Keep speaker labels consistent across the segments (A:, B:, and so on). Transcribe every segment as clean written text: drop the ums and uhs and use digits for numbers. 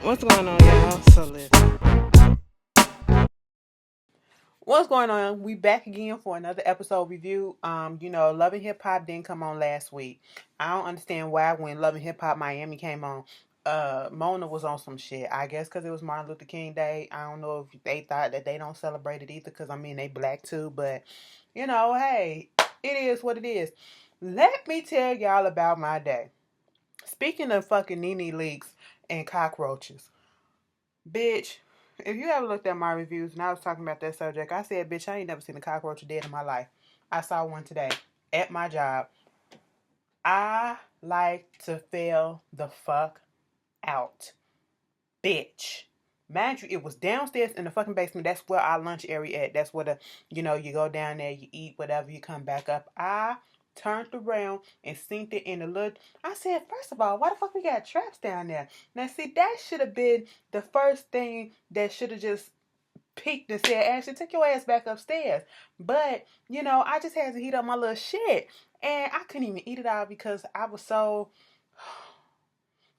A: What's going on, y'all? So listen. What's going on? We back again for another episode review. Love and Hip Hop didn't come on last week. I don't understand why when Love and Hip Hop Miami came on, Mona was on some shit. I guess because it was Martin Luther King Day. I don't know if they thought that they don't celebrate it either because, I mean, they black too. But, hey, it is what it is. Let me tell y'all about my day. Speaking of fucking Nene leaks and cockroaches. Bitch, if you ever looked at my reviews and I was talking about that subject, I said, bitch, I ain't never seen a cockroach dead in my life. I saw one today at my job. I like to fail the fuck out. Bitch. Mind you, it was downstairs in the fucking basement. That's where our lunch area at. That's where you go down there, you eat, whatever, you come back up. I turned around and seen it in the little. I said, first of all, why the fuck we got traps down there? Now, see, that should have been the first thing that should have just peeked and said, Ashley, take your ass back upstairs. But, I just had to heat up my little shit. And I couldn't even eat it all because I was so.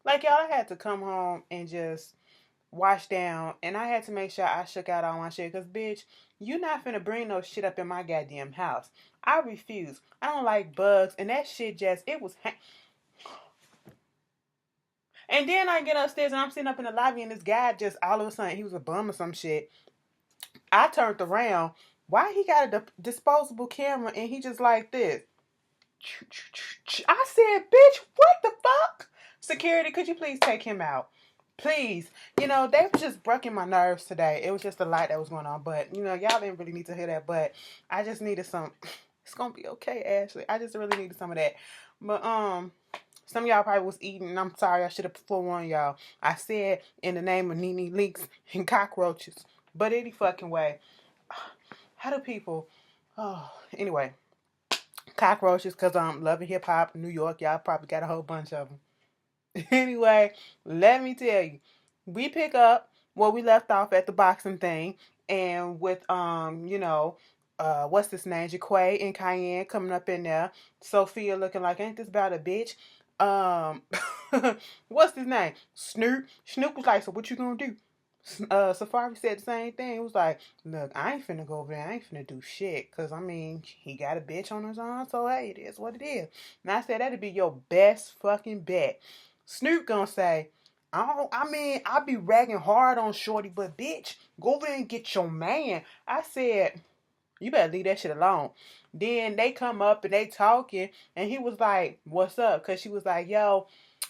A: Like, y'all, I had to come home and just wash down, and I had to make sure I shook out all my shit. Cause bitch, you not finna bring no shit up in my goddamn house. I refuse. I don't like bugs, and that shit just it was. And then I get upstairs and I'm sitting up in the lobby, and this guy just all of a sudden he was a bum or some shit. I turned around. Why he got a disposable camera and he just like this? I said, bitch, what the fuck? Security, could you please take him out? Please. They were just breaking my nerves today. It was just a lot that was going on. But, y'all didn't really need to hear that. But I just needed some. It's going to be okay, Ashley. I just really needed some of that. But, some of y'all probably was eating, and I'm sorry. I should have forewarned y'all. I said in the name of Nene Leaks and cockroaches. But any fucking way. How do people. Oh, anyway. Cockroaches, because Love and Hip Hop, New York, y'all probably got a whole bunch of them. Anyway, let me tell you, we pick up where we left off at the boxing thing, and with what's this name, Jaquay and Cayenne coming up in there, Sophia looking like, ain't this about a bitch? Um, what's his name? Snoop. Snoop was like, so what you gonna do? Safari said the same thing. It was like, look, I ain't finna go over there. I ain't finna do shit. Because, I mean, he got a bitch on his arm. So, hey, it is what it is. And I said, that'd be your best fucking bet. Snoop gonna say, I'll be ragging hard on Shorty, but bitch, go over there and get your man. I said, you better leave that shit alone. Then they come up and they talking. And he was like, what's up? Because she was like, yo,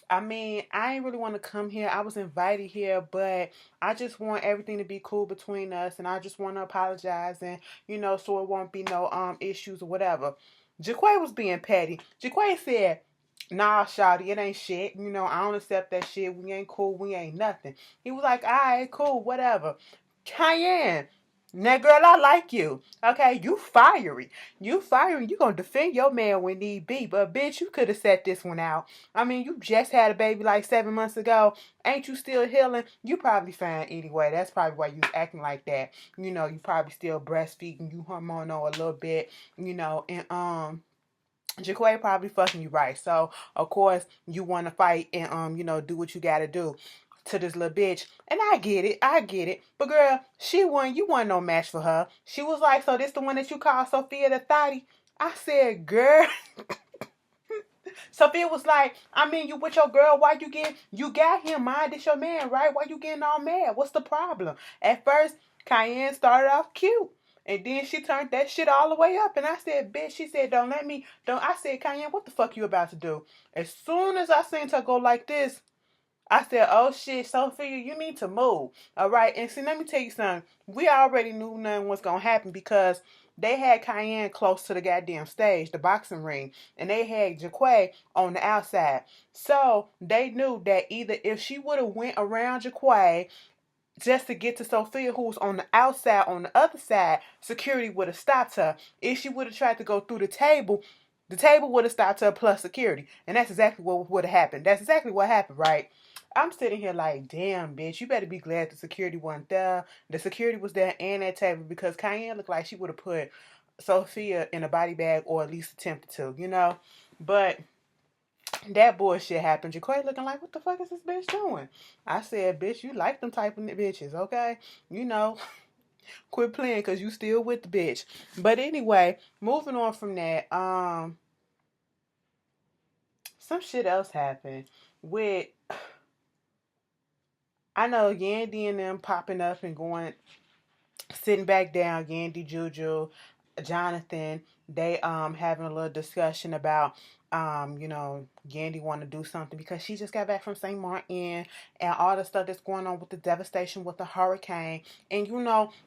A: I ain't really want to come here. I was invited here, but I just want everything to be cool between us, and I just want to apologize, and so it won't be no issues or whatever. Jaquay was being petty. Jaquay said, "Nah, shawty, it ain't shit. I don't accept that shit. We ain't cool. We ain't nothing." He was like, "All right, cool, whatever." Cayenne. Now, girl, I like you. Okay, you fiery. You fiery. You gonna defend your man when need be. But bitch, you could have set this one out. You just had a baby like 7 months ago. Ain't you still healing? You probably fine anyway. That's probably why you acting like that. You probably still breastfeeding. You hormonal a little bit. And Jaquay probably fucking you right. So of course you want to fight and do what you gotta do to this little bitch. And I get it. I get it. But girl, she won. You weren't no match for her. She was like, so this the one that you call Sophia the Thotty? I said, girl. Sophia was like, you with your girl, why you got him, mind, this your man, right? Why you getting all mad? What's the problem? At first, Cayenne started off cute. And then she turned that shit all the way up. And I said, bitch, she said, I said, Cayenne, what the fuck you about to do? As soon as I seen her go like this, I said, oh shit, Sophia, you need to move. All right. And see, let me tell you something. We already knew nothing was going to happen because they had Cayenne close to the goddamn stage, the boxing ring, and they had Jaquay on the outside. So they knew that either if she would have went around Jaquay just to get to Sophia, who was on the outside, on the other side, security would have stopped her. If she would have tried to go through the table would have stopped her plus security. And that's exactly what would have happened. That's exactly what happened, right? I'm sitting here like, damn, bitch, you better be glad the security wasn't there. The security was there and that table because Cayenne looked like she would have put Sophia in a body bag or at least attempted to. But that bullshit happened. Jaquay looking like, what the fuck is this bitch doing? I said, bitch, you like them type of bitches, okay? You know, quit playing because you still with the bitch. But anyway, moving on from that, some shit else happened with, I know Yandy and them popping up and going, sitting back down, Yandy, Juju, Jonathan, they having a little discussion about Yandy want to do something because she just got back from St. Martin and all the stuff that's going on with the devastation with the hurricane. And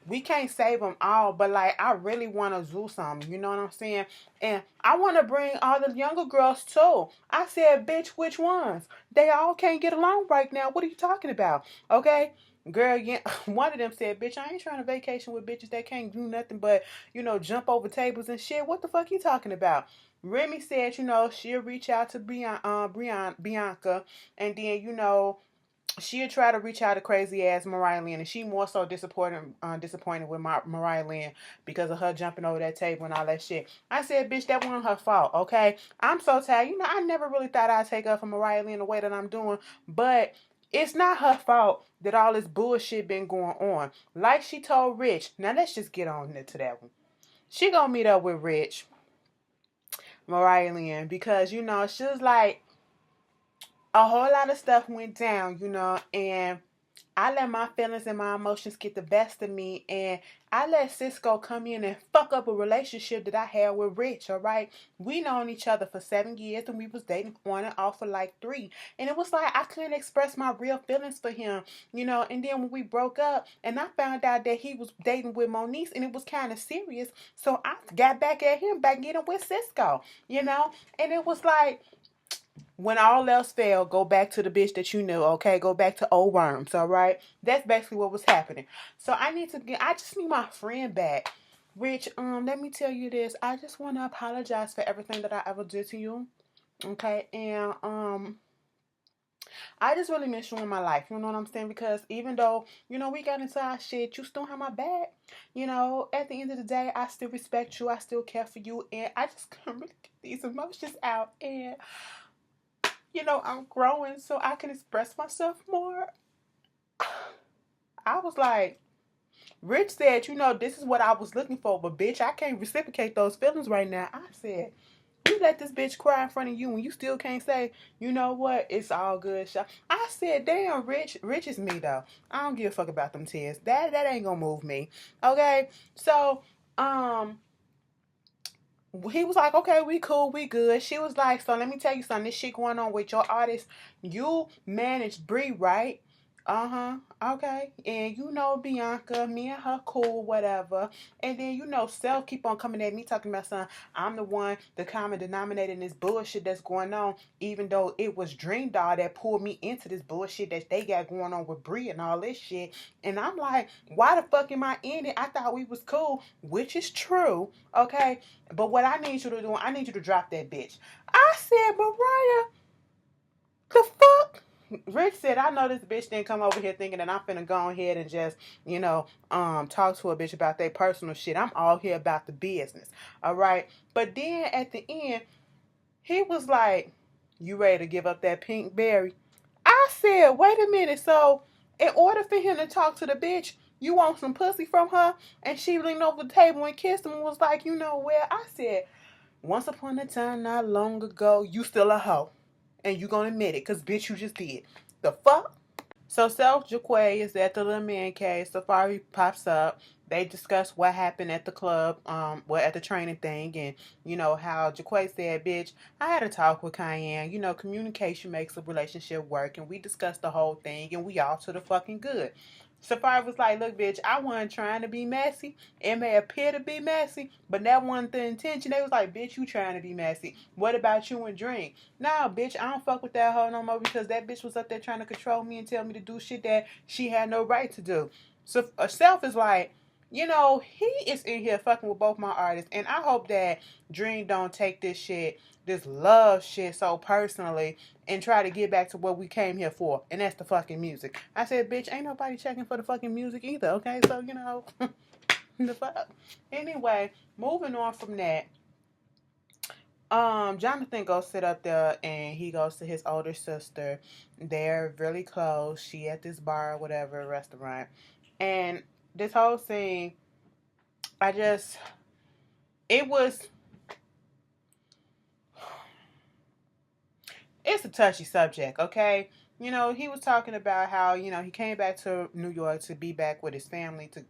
A: we can't save them all, but like I really want to do something, you know what I'm saying? And I want to bring all the younger girls too. I said, bitch, which ones? They all can't get along right now. What are you talking about? Okay? Girl, yeah, one of them said, bitch, I ain't trying to vacation with bitches that can't do nothing but, jump over tables and shit. What the fuck you talking about? Remy said, she'll reach out to Bianca, and then, she'll try to reach out to crazy ass Mariah Lynn, and she more so disappointed with Mariah Lynn because of her jumping over that table and all that shit. I said, bitch, that wasn't her fault, okay? I'm so tired. I never really thought I'd take up for Mariah Lynn the way that I'm doing, but it's not her fault that all this bullshit been going on. Like she told Rich. Now let's just get on to that one. She gonna meet up with Rich, Mariah Lynn, because she was like, a whole lot of stuff went down, and I let my feelings and my emotions get the best of me, and I let Cisco come in and fuck up a relationship that I had with Rich, all right? We known each other for 7 years, and we was dating on and off for like 3. And it was like I couldn't express my real feelings for him, and then when we broke up, and I found out that he was dating with Moniece, and it was kind of serious, so I got back at him, back getting with Cisco, and it was like, when all else failed, go back to the bitch that you knew, okay? Go back to old worms, all right? That's basically what was happening. So I just need my friend back. Rich, let me tell you this. I just want to apologize for everything that I ever did to you, okay? And, I just really miss you in my life, you know what I'm saying? Because even though, we got into our shit, you still have my back. At the end of the day, I still respect you. I still care for you. And I just couldn't really get these emotions out. And I'm growing so I can express myself more. I was like, Rich said, this is what I was looking for, but bitch, I can't reciprocate those feelings right now. I said, you let this bitch cry in front of you and you still can't say, you know what, it's all good. I said, damn, Rich is me though. I don't give a fuck about them tears. That ain't gonna move me. Okay, so, he was like, okay, we cool, we good. She was like, so let me tell you something. This shit going on with your artist. You manage Bree, right? Uh-huh. Okay. And Bianca, me and her cool, whatever. And then Self keep on coming at me talking about something. I'm the one, the common denominator in this bullshit that's going on, even though it was Dream Doll that pulled me into this bullshit that they got going on with Bree and all this shit. And I'm like, why the fuck am I in it? I thought we was cool, which is true. Okay. But what I need you to do, I need you to drop that bitch. I said, Mariah, the fuck? Rich said, I know this bitch didn't come over here thinking that I'm finna go ahead and just, talk to a bitch about their personal shit. I'm all here about the business. All right. But then at the end, he was like, you ready to give up that pink berry? I said, wait a minute. So in order for him to talk to the bitch, you want some pussy from her? And she leaned over the table and kissed him and was like, I said, once upon a time, not long ago, you still a hoe. And you gonna admit it, because bitch, you just did. The fuck? So Self Jaquay is at the little man cave. Safari pops up. They discuss what happened at the club, at the training thing, and how Jaquay said, "Bitch, I had a talk with Cayenne. Communication makes a relationship work, and we discussed the whole thing, and we all to the fucking good." Safari was like, "Look, bitch, I wasn't trying to be messy. It may appear to be messy, but that wasn't the intention." They was like, "Bitch, you trying to be messy. What about you and Dream?" Nah, bitch, I don't fuck with that hoe no more because that bitch was up there trying to control me and tell me to do shit that she had no right to do. So Self is like, he is in here fucking with both my artists, and I hope that Dream don't take this love shit so personally and try to get back to what we came here for, and that's the fucking music. I said, bitch, ain't nobody checking for the fucking music either, okay? So, the fuck. Anyway, moving on from that, Jonathan goes sit up there and he goes to his older sister. They're really close. She at this bar or whatever, restaurant. And this whole scene, I just it was it's a touchy subject, okay? He was talking about how, he came back to New York to be back with his family, to,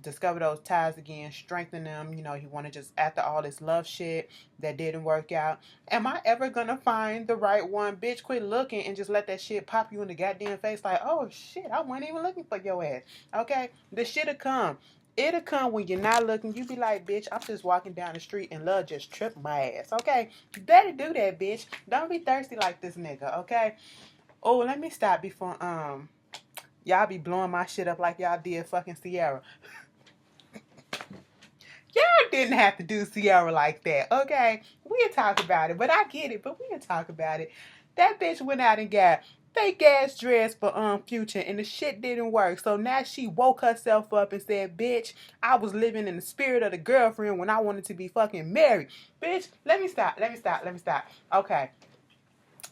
A: discover those ties again, strengthen them. He wanted just after all this love shit that didn't work out. Am I ever gonna find the right one? Bitch, quit looking and just let that shit pop you in the goddamn face like, oh shit, I wasn't even looking for your ass. Okay? The shit'll come. It'll come when you're not looking. You be like, bitch, I'm just walking down the street and love just tripped my ass. Okay? You better do that, bitch. Don't be thirsty like this nigga, okay? Oh, let me stop before y'all be blowing my shit up like y'all did fucking Sierra. Y'all didn't have to do Sierra like that, okay? We'll talk about it, but I get it, but we'll talk about it. That bitch went out and got fake ass dress for Future and the shit didn't work. So now she woke herself up and said, bitch, I was living in the spirit of the girlfriend when I wanted to be fucking married. Bitch, let me stop. Okay.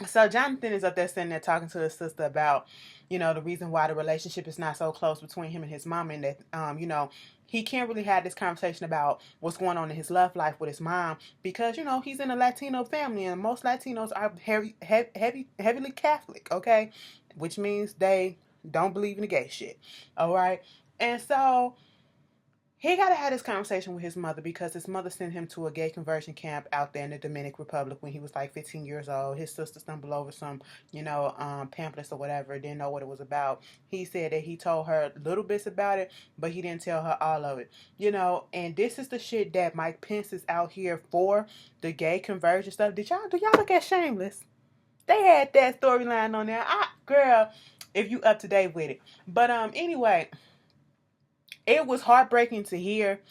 A: So Jonathan is up there sitting there talking to his sister about, the reason why the relationship is not so close between him and his mom, and that, he can't really have this conversation about what's going on in his love life with his mom because, he's in a Latino family and most Latinos are heavily Catholic, okay? Which means they don't believe in the gay shit, all right? And so he got to have this conversation with his mother because his mother sent him to a gay conversion camp out there in the Dominican Republic when he was like 15 years old. His sister stumbled over some, pamphlets or whatever, didn't know what it was about. He said that he told her little bits about it, but he didn't tell her all of it. And this is the shit that Mike Pence is out here for, the gay conversion stuff. Do y'all look at Shameless? They had that storyline on there. Girl, if you up to date with it. But anyway, it was heartbreaking to hear,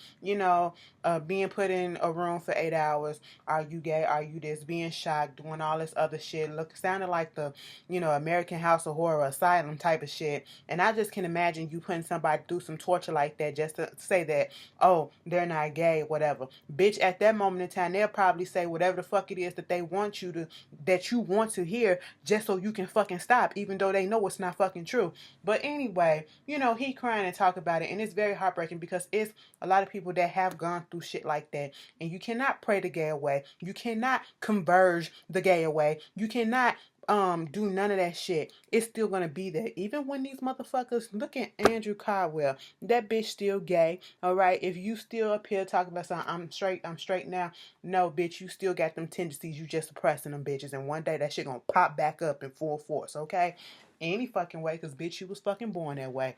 A: being put in a room for 8 hours. Are you gay? Are you this? Being shocked, doing all this other shit. Sounded like the, American House of Horror Asylum type of shit. And I just can imagine you putting somebody through some torture like that just to say that, oh, they're not gay, whatever. Bitch, at that moment in time, they'll probably say whatever the fuck it is that they want you to, that you want to hear just so you can fucking stop, even though they know it's not fucking true. But anyway, he crying and talk about it, and it's very heartbreaking because it's a lot of people that have gone through shit like that, and you cannot pray the gay away. You cannot converge the gay away. You cannot do none of that shit. It's still gonna be there. Even when these motherfuckers look at Andrew Caldwell, that bitch still gay. Alright. If you still up here talking about something, I'm straight now. No, bitch, you still got them tendencies, you just suppressing them bitches, and one day that shit gonna pop back up in full force, okay? Any fucking way, because bitch, you was fucking born that way.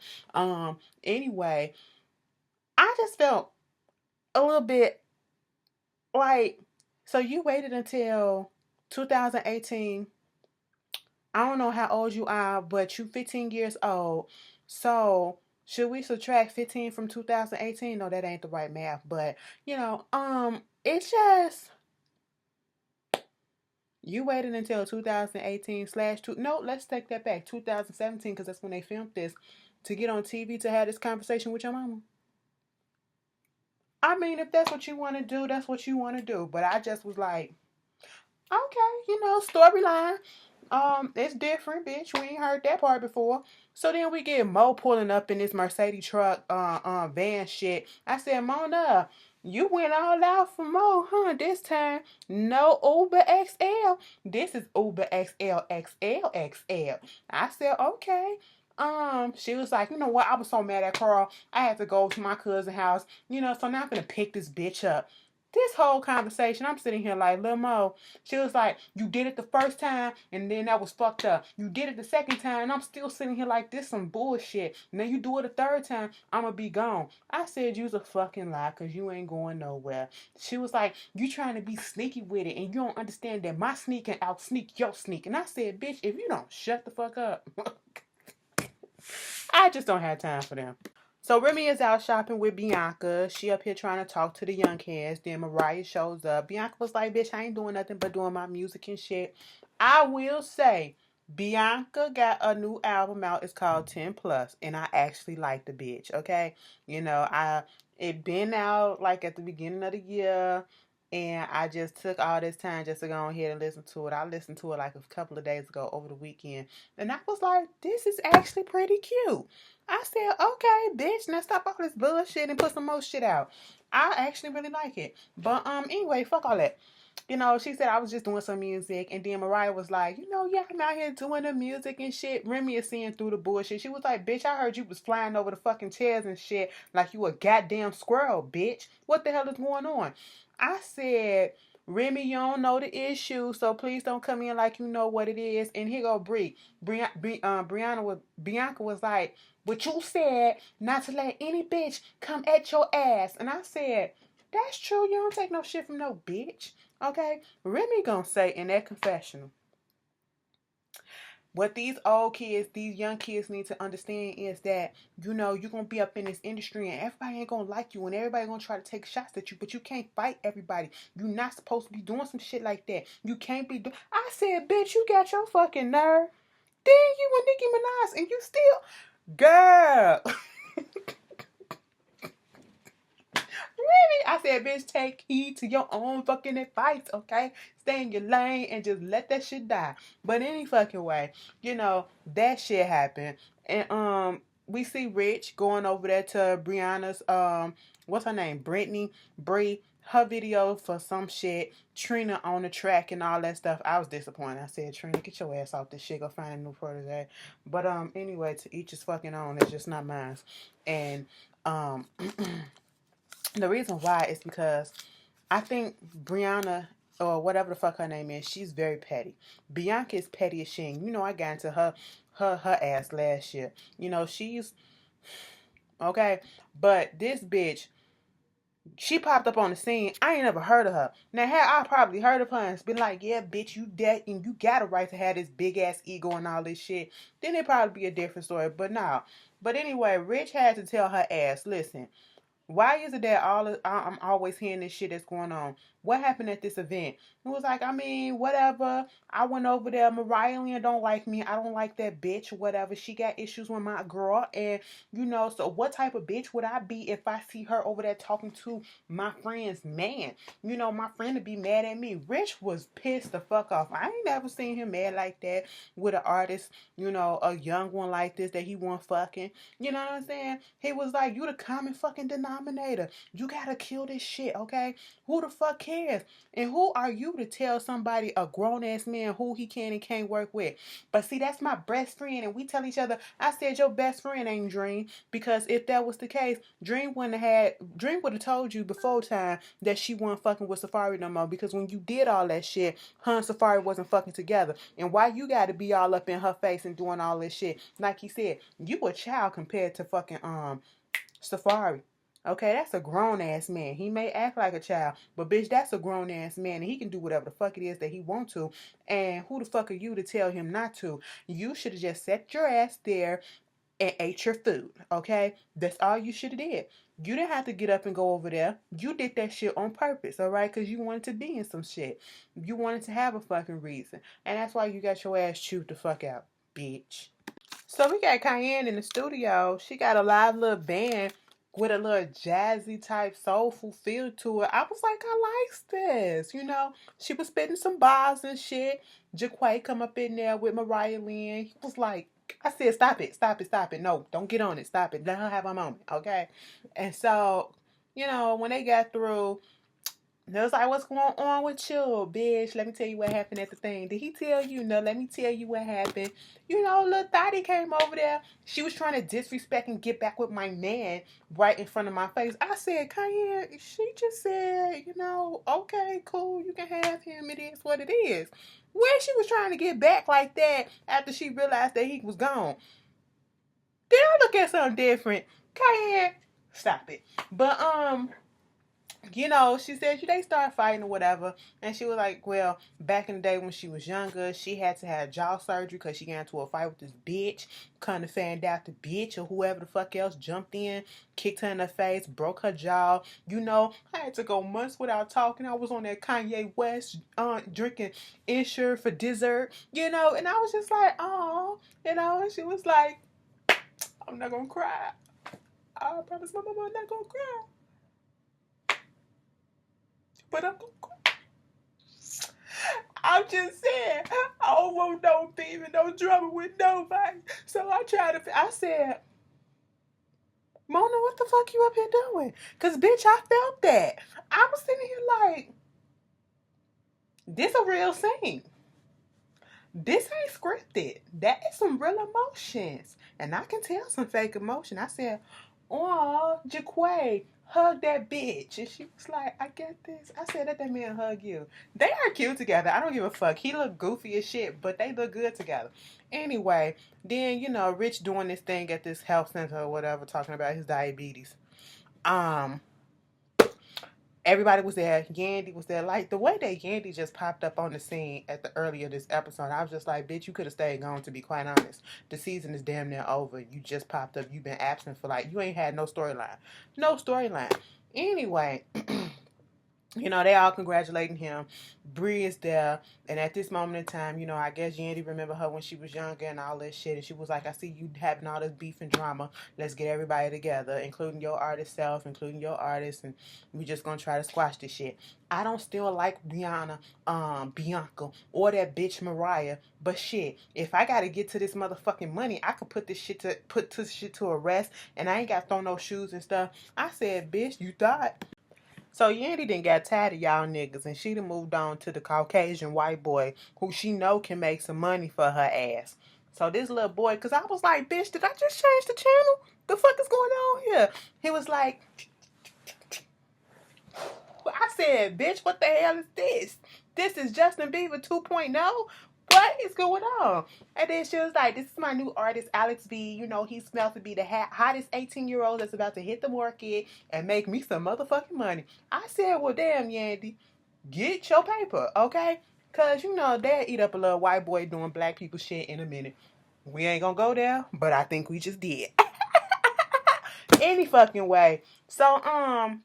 A: Anyway, I just felt a little bit like, so you waited until 2018. I don't know how old you are, but you 15 years old. So should we subtract 15 from 2018? No, that ain't the right math, but it's just, you waited until 2018 slash two. No, let's take that back. 2017, because that's when they filmed this, to get on TV to have this conversation with your mama. I mean, if that's what you want to do, that's what you want to do. But I just was like, okay, storyline. It's different, bitch. We ain't heard that part before. So then we get Mo pulling up in this Mercedes truck, van shit. I said, Mona, you went all out for Mo, huh? This time, no Uber XL. This is Uber XL XL XL. I said, okay. She was like, you know what? I was so mad at Carl. I had to go to my cousin's house. So now I'm gonna pick this bitch up. This whole conversation, I'm sitting here like, Lil Mo. She was like, you did it the first time, and then that was fucked up. You did it the second time, and I'm still sitting here like, this some bullshit. And then you do it a third time, I'ma be gone. I said, you's a fucking lie, because you ain't going nowhere. She was like, you trying to be sneaky with it, and you don't understand that my sneak can out-sneak your sneak. And I said, bitch, if you don't shut the fuck up. I just don't have time for them. So Remy is out shopping with Bianca. She up here trying to talk to the young kids. Then Mariah shows up. Bianca was like, bitch, I ain't doing nothing but doing my music and shit. I will say, Bianca got a new album out. It's called 10 Plus. And I actually like the bitch, okay? It been out like at the beginning of the year. And I just took all this time just to go ahead and listen to it. I listened to it like a couple of days ago over the weekend. And I was like, this is actually pretty cute. I said, okay, bitch, now stop all this bullshit and put some more shit out. I actually really like it. But anyway, fuck all that. She said I was just doing some music, and then Mariah was like, yeah, I'm out here doing the music and shit. Remy is seeing through the bullshit. She was like, bitch, I heard you was flying over the fucking chairs and shit like you a goddamn squirrel, bitch. What the hell is going on? I said, Remy, you don't know the issue, so please don't come in like you know what it is. And here go Bree. Bianca was like, but you said not to let any bitch come at your ass. And I said, that's true. You don't take no shit from no bitch. Okay? Remy gonna say in that confessional, what these old kids, these young kids need to understand is that, you're gonna be up in this industry and everybody ain't gonna like you and everybody gonna try to take shots at you, but you can't fight everybody. You're not supposed to be doing some shit like that. You can't be doing. I said, bitch, you got your fucking nerve. Then you and Nicki Minaj and you still, girl. Really? I said, bitch, take heed to your own fucking advice, okay? Stay in your lane and just let that shit die. But any fucking way, that shit happened. And we see Rich going over there to Brianna's what's her name? Brittany, Bree, her video for some shit, Trina on the track and all that stuff. I was disappointed. I said, Trina, get your ass off this shit, go find a new protege. But anyway, to each his fucking own, it's just not mine. And the reason why is because I think Brianna, or whatever the fuck her name is, she's very petty. Bianca is petty as shit. I got into her ass last year. She's okay. But this bitch, she popped up on the scene. I ain't never heard of her. Now, had I probably heard of her and been like, yeah, bitch, you dead and you got a right to have this big ass ego and all this shit, then it'd probably be a different story. But no. But anyway, Rich had to tell her ass, listen, why is it that I'm always hearing this shit that's going on? What happened at this event? It was like, whatever. I went over there. Mariah Lynn don't like me. I don't like that bitch. Whatever. She got issues with my girl. And, so what type of bitch would I be if I see her over there talking to my friend's man? My friend would be mad at me. Rich was pissed the fuck off. I ain't never seen him mad like that with an artist, a young one like this that he want fucking. You know what I'm saying? He was like, you the common fucking denominator. You gotta kill this shit, okay? Who the fuck cares? And who are you to tell somebody, a grown-ass man, who he can and can't work with? But see, that's my best friend, and we tell each other, I said your best friend ain't Dream, because if that was the case, Dream would have told you before time that she wasn't fucking with Safari no more, because when you did all that shit, her and Safari wasn't fucking together. And why you gotta be all up in her face and doing all this shit? Like he said, you a child compared to fucking Safari. Okay, that's a grown ass man. He may act like a child, but bitch, that's a grown ass man, and he can do whatever the fuck it is that he want to. And who the fuck are you to tell him not to? You should have just set your ass there and ate your food. Okay, that's all you should have did. You didn't have to get up and go over there. You did that shit on purpose, all right? Because you wanted to be in some shit. You wanted to have a fucking reason, and that's why you got your ass chewed the fuck out, bitch. So we got Cayenne in the studio. She got a live little band with a little jazzy type soulful feel to it. I was like, I like this. She was spitting some bars and shit. Jaquay come up in there with Mariah Lynn. He was like, I said, stop it, stop it, stop it. No, don't get on it. Stop it. Let her have a moment, okay? And so, when they got through, they was like, what's going on with you, bitch? Let me tell you what happened at the thing. Did he tell you? No, let me tell you what happened. Little Thotty came over there. She was trying to disrespect and get back with my man right in front of my face. I said, Cayenne, she just said, okay, cool, you can have him. It is what it is. Where she was trying to get back like that after she realized that he was gone. Did I look at something different? Cayenne, stop it. But, she said they started fighting or whatever. And she was like, well, back in the day when she was younger, she had to have jaw surgery because she got into a fight with this bitch. Kind of found out the bitch or whoever the fuck else jumped in, kicked her in the face, broke her jaw. I had to go months without talking. I was on that Kanye West drinking Ensure for dessert, and I was just like, oh, and she was like, I'm not going to cry. I promise my mama I'm not going to cry. But I'm just saying, I don't want no beef and no drama with nobody. So I said, Mona, what the fuck you up here doing? Because, bitch, I felt that. I was sitting here like, this a real scene. This ain't scripted. That is some real emotions. And I can tell some fake emotion. I said, oh, Jaquay, hug that bitch. And she was like, I get this. I said, let that man hug you. They are cute together. I don't give a fuck. He look goofy as shit, but they look good together. Anyway, then, Rich doing this thing at this health center or whatever, talking about his diabetes. Um, Everybody was there. Yandy was there. Like, the way that Yandy just popped up on the scene at the earlier this episode, I was just like, bitch, you could have stayed gone, to be quite honest. The season is damn near over. You just popped up. You've been absent for, like, you ain't had no storyline. No storyline. Anyway, they all congratulating him. Bree is there. And at this moment in time, I guess Yandy remember her when she was younger and all that shit. And she was like, I see you having all this beef and drama. Let's get everybody together, including your artist self, including your artist. And we just going to try to squash this shit. I don't still like Bianca, or that bitch Mariah. But shit, if I got to get to this motherfucking money, I could put this shit to a rest. And I ain't got to throw no shoes and stuff. I said, bitch, you thought. So Yandy done got tired of y'all niggas, and she done moved on to the Caucasian white boy who she know can make some money for her ass. So this little boy, because I was like, bitch, did I just change the channel? The fuck is going on here? He was like, I said, bitch, what the hell is this? This is Justin Bieber 2.0? What is going on? And then she was like, this is my new artist, Alex B. He smells to be the hottest 18-year-old that's about to hit the market and make me some motherfucking money. I said, well, damn, Yandy, get your paper, okay? Because, they'll eat up a little white boy doing black people shit in a minute. We ain't gonna go there, but I think we just did. Any fucking way. So,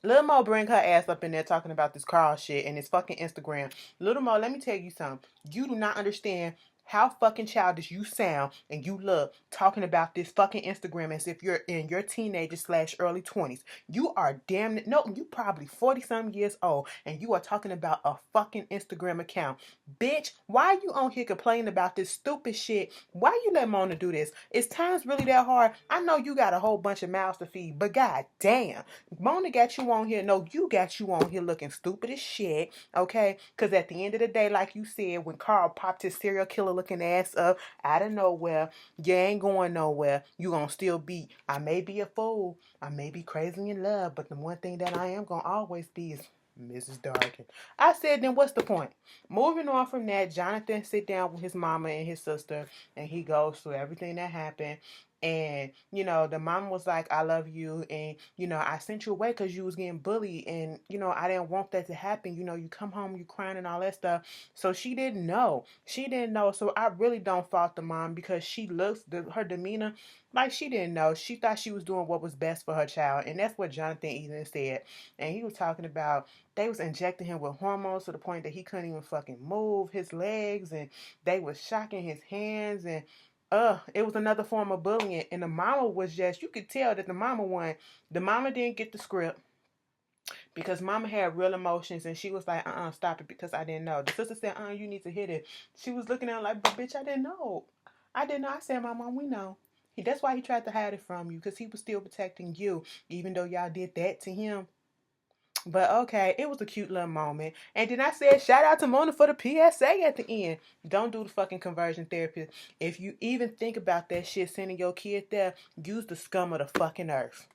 A: Lil Mo bring her ass up in there talking about this Carl shit and his fucking Instagram. Lil Mo, let me tell you something. You do not understand how fucking childish you sound and you look talking about this fucking Instagram as if you're in your teenager/early 20s. You are you probably 40-some years old and you are talking about a fucking Instagram account. Bitch, why are you on here complaining about this stupid shit? Why you let Mona do this? Is times really that hard? I know you got a whole bunch of mouths to feed, but god damn. Mona got you on here. No, you got you on here looking stupid as shit, okay? Because at the end of the day, like you said, when Carl popped his serial killer looking ass up out of nowhere, you ain't going nowhere. You gonna still be, I may be a fool, I may be crazy in love, but the one thing that I am gonna always be is Mrs. Darkin. I said, then what's the point? Moving on from that, Jonathan sit down with his mama and his sister, and he goes through everything that happened. And, the mom was like, I love you. And, I sent you away because you was getting bullied. And, I didn't want that to happen. You come home, you crying and all that stuff. So she didn't know. She didn't know. So I really don't fault the mom because she looks, her demeanor, like she didn't know. She thought she was doing what was best for her child. And that's what Jonathan even said. And he was talking about they was injecting him with hormones to the point that he couldn't even fucking move his legs. And they was shocking his hands. And it was another form of bullying. And the mama was just, you could tell that the mama won. The mama didn't get the script because mama had real emotions and she was like, stop it because I didn't know. The sister said, you need to hit it. She was looking at her like, but bitch, I didn't know. I didn't know. I said, my mom, we know. That's why he tried to hide it from you because he was still protecting you, even though y'all did that to him. But okay, it was a cute little moment. And then I said, shout out to Mona for the PSA at the end. Don't do the fucking conversion therapy. If you even think about that shit, sending your kid there, use the scum of the fucking earth.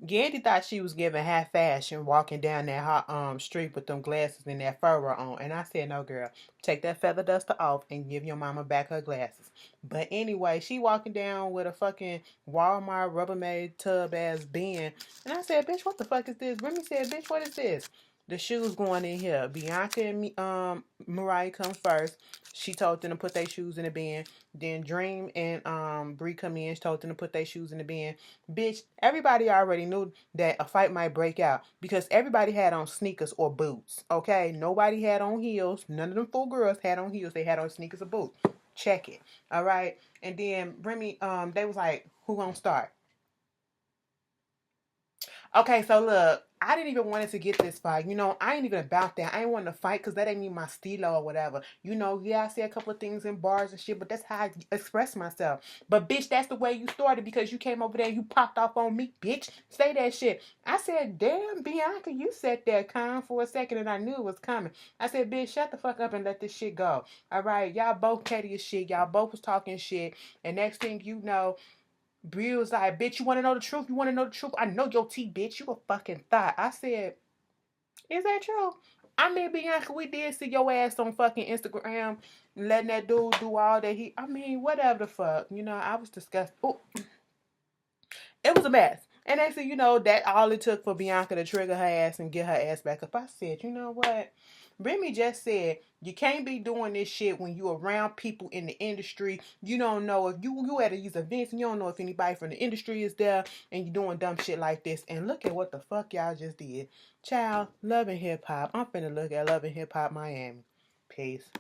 A: Gandy thought she was giving half fashion walking down that hot street with them glasses and that fur on. And I said, no, girl, take that feather duster off and give your mama back her glasses. But anyway, she walking down with a fucking Walmart Rubbermaid tub ass bin. And I said, bitch, what the fuck is this? Remy said, bitch, what is this? The shoes going in here. Bianca and Mariah come first. She told them to put their shoes in the bin. Then Dream and Bree come in. She told them to put their shoes in the bin. Bitch, everybody already knew that a fight might break out because everybody had on sneakers or boots. Okay, nobody had on heels. None of them four girls had on heels. They had on sneakers or boots. Check it. All right. And then Remy, they was like, who gonna start? Okay, so look, I didn't even want it to get this fight. You know, I ain't even about that. I ain't want to fight because that ain't even my stilo or whatever. You know, yeah, I say a couple of things in bars and shit, but that's how I express myself. But bitch, that's the way you started because you came over there and you popped off on me, bitch. Say that shit. I said, damn, Bianca, you sat there calm for a second and I knew it was coming. I said, bitch, shut the fuck up and let this shit go. All right, y'all both petty as shit. Y'all both was talking shit. And next thing you know, Brie was like, bitch, you want to know the truth? You want to know the truth? I know your tea, bitch. You a fucking thought. I said, is that true? I mean, Bianca, we did see your ass on fucking Instagram letting that dude do all that I mean, whatever the fuck. You know, I was disgusted. Ooh, it was a mess. And actually, you know, that all it took for Bianca to trigger her ass and get her ass back up. I said, you know what? Remy just said, you can't be doing this shit when you around people in the industry. You don't know if you at these events and you don't know if anybody from the industry is there and you doing dumb shit like this. And look at what the fuck y'all just did. Child, Love and Hip Hop. I'm finna look at Love and Hip Hop Miami. Peace.